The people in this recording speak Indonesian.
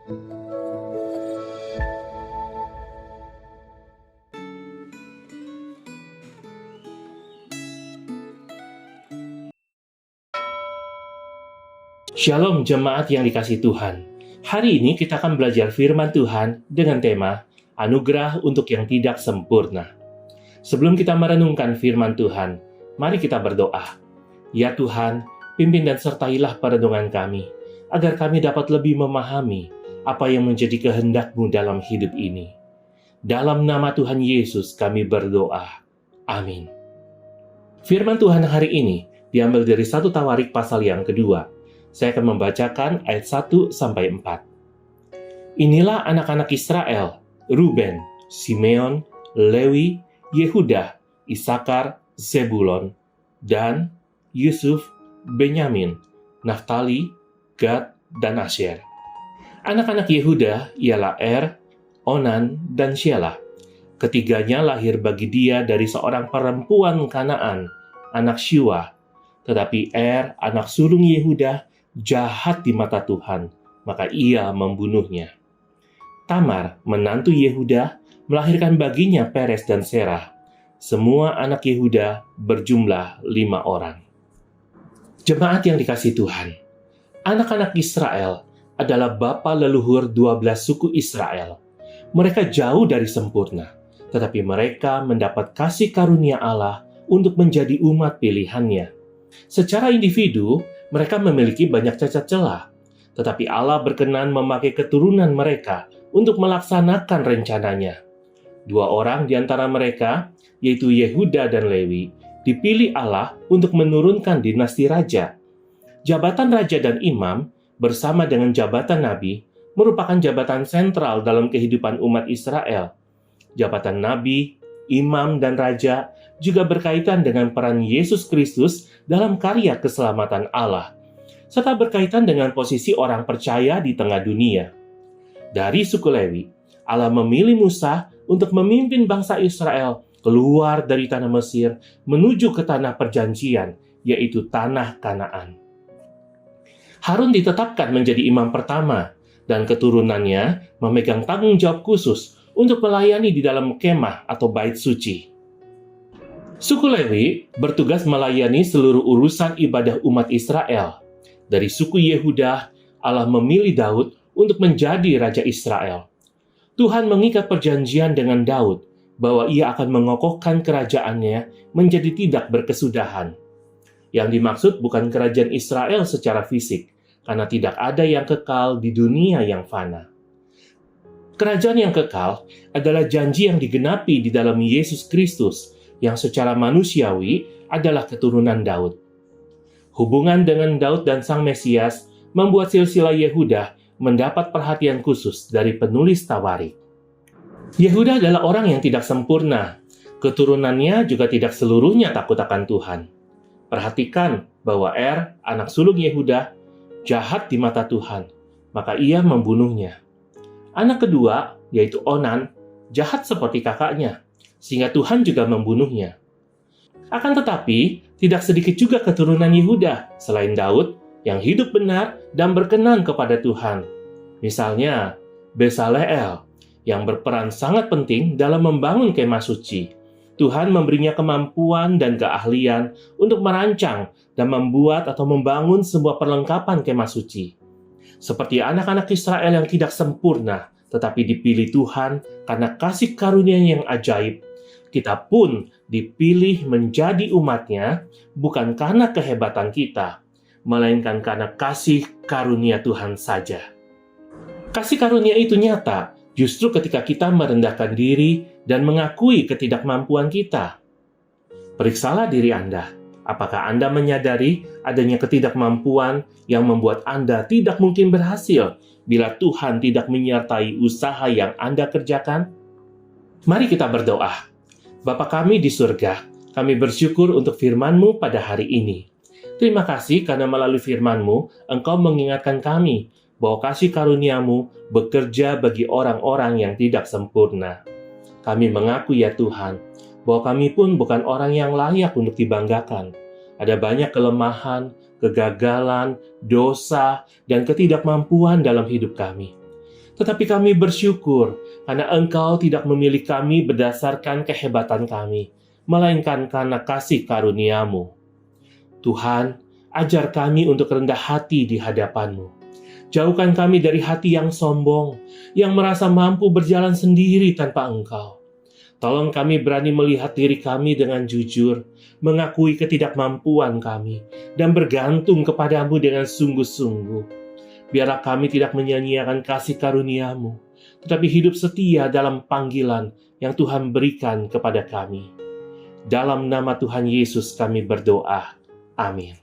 Shalom jemaat yang dikasihi Tuhan. Hari ini kita akan belajar firman Tuhan dengan tema Anugerah untuk yang tidak sempurna. Sebelum kita merenungkan firman Tuhan, mari kita berdoa. Ya Tuhan, pimpin dan sertailah perenungan kami, agar kami dapat lebih memahami apa yang menjadi kehendak-Mu dalam hidup ini. Dalam nama Tuhan Yesus kami berdoa. Amin. Firman Tuhan hari ini diambil dari 1 Tawarik pasal yang kedua. Saya akan membacakan ayat 1-4. Inilah anak-anak Israel, Ruben, Simeon, Lewi, Yehuda, Isakar, Zebulon, dan Yusuf, Benyamin, Naftali, Gad, dan Asyer. Anak-anak Yehuda ialah Er, Onan, dan Shelah. Ketiganya lahir bagi dia dari seorang perempuan Kanaan, anak Syua. Tetapi Er, anak sulung Yehuda, jahat di mata Tuhan, maka ia membunuhnya. Tamar, menantu Yehuda, melahirkan baginya Peres dan Serah. Semua anak Yehuda berjumlah 5 orang. Jemaat yang dikasihi Tuhan, anak-anak Israel adalah bapa leluhur 12 suku Israel. Mereka jauh dari sempurna, tetapi mereka mendapat kasih karunia Allah untuk menjadi umat pilihannya. Secara individu, mereka memiliki banyak cacat celah, tetapi Allah berkenan memakai keturunan mereka untuk melaksanakan rencananya. 2 orang di antara mereka, yaitu Yehuda dan Lewi, dipilih Allah untuk menurunkan dinasti raja. Jabatan raja dan imam bersama dengan jabatan nabi merupakan jabatan sentral dalam kehidupan umat Israel. Jabatan nabi, imam, dan raja juga berkaitan dengan peran Yesus Kristus dalam karya keselamatan Allah, serta berkaitan dengan posisi orang percaya di tengah dunia. Dari suku Lewi, Allah memilih Musa untuk memimpin bangsa Israel keluar dari tanah Mesir menuju ke tanah perjanjian, yaitu tanah Kanaan. Harun ditetapkan menjadi imam pertama, dan keturunannya memegang tanggung jawab khusus untuk melayani di dalam kemah atau bait suci. Suku Lewi bertugas melayani seluruh urusan ibadah umat Israel. Dari suku Yehuda, Allah memilih Daud untuk menjadi raja Israel. Tuhan mengikat perjanjian dengan Daud bahwa ia akan mengokohkan kerajaannya menjadi tidak berkesudahan. Yang dimaksud bukan kerajaan Israel secara fisik, karena tidak ada yang kekal di dunia yang fana. Kerajaan yang kekal adalah janji yang digenapi di dalam Yesus Kristus, yang secara manusiawi adalah keturunan Daud. Hubungan dengan Daud dan Sang Mesias membuat silsilah Yehuda mendapat perhatian khusus dari penulis Tawarik. Yehuda adalah orang yang tidak sempurna. Keturunannya juga tidak seluruhnya takut akan Tuhan. Perhatikan bahwa Er, anak sulung Yehuda, jahat di mata Tuhan, maka ia membunuhnya. Anak kedua, yaitu Onan, jahat seperti kakaknya, sehingga Tuhan juga membunuhnya. Akan tetapi, tidak sedikit juga keturunan Yehuda selain Daud yang hidup benar dan berkenan kepada Tuhan. Misalnya, Besaleel yang berperan sangat penting dalam membangun kemah suci. Tuhan memberinya kemampuan dan keahlian untuk merancang dan membuat atau membangun sebuah perlengkapan kemah suci. Seperti anak-anak Israel yang tidak sempurna, tetapi dipilih Tuhan karena kasih karunia yang ajaib. Kita pun dipilih menjadi umat-Nya bukan karena kehebatan kita, melainkan karena kasih karunia Tuhan saja. Kasih karunia itu nyata justru ketika kita merendahkan diri dan mengakui ketidakmampuan kita. Periksalah diri Anda. Apakah Anda menyadari adanya ketidakmampuan yang membuat Anda tidak mungkin berhasil bila Tuhan tidak menyertai usaha yang Anda kerjakan? Mari kita berdoa. Bapa kami di surga, kami bersyukur untuk firman-Mu pada hari ini. Terima kasih karena melalui firman-Mu, Engkau mengingatkan kami bahwa kasih karunia-Mu bekerja bagi orang-orang yang tidak sempurna. Kami mengaku ya Tuhan, bahwa kami pun bukan orang yang layak untuk dibanggakan. Ada banyak kelemahan, kegagalan, dosa, dan ketidakmampuan dalam hidup kami. Tetapi kami bersyukur karena Engkau tidak memilih kami berdasarkan kehebatan kami, melainkan karena kasih karunia-Mu. Tuhan, ajar kami untuk rendah hati di hadapan-Mu. Jauhkan kami dari hati yang sombong, yang merasa mampu berjalan sendiri tanpa Engkau. Tolong kami berani melihat diri kami dengan jujur, mengakui ketidakmampuan kami, dan bergantung kepadamu dengan sungguh-sungguh. Biarlah kami tidak menyia-nyiakan kasih karunia-Mu, tetapi hidup setia dalam panggilan yang Tuhan berikan kepada kami. Dalam nama Tuhan Yesus kami berdoa. Amin.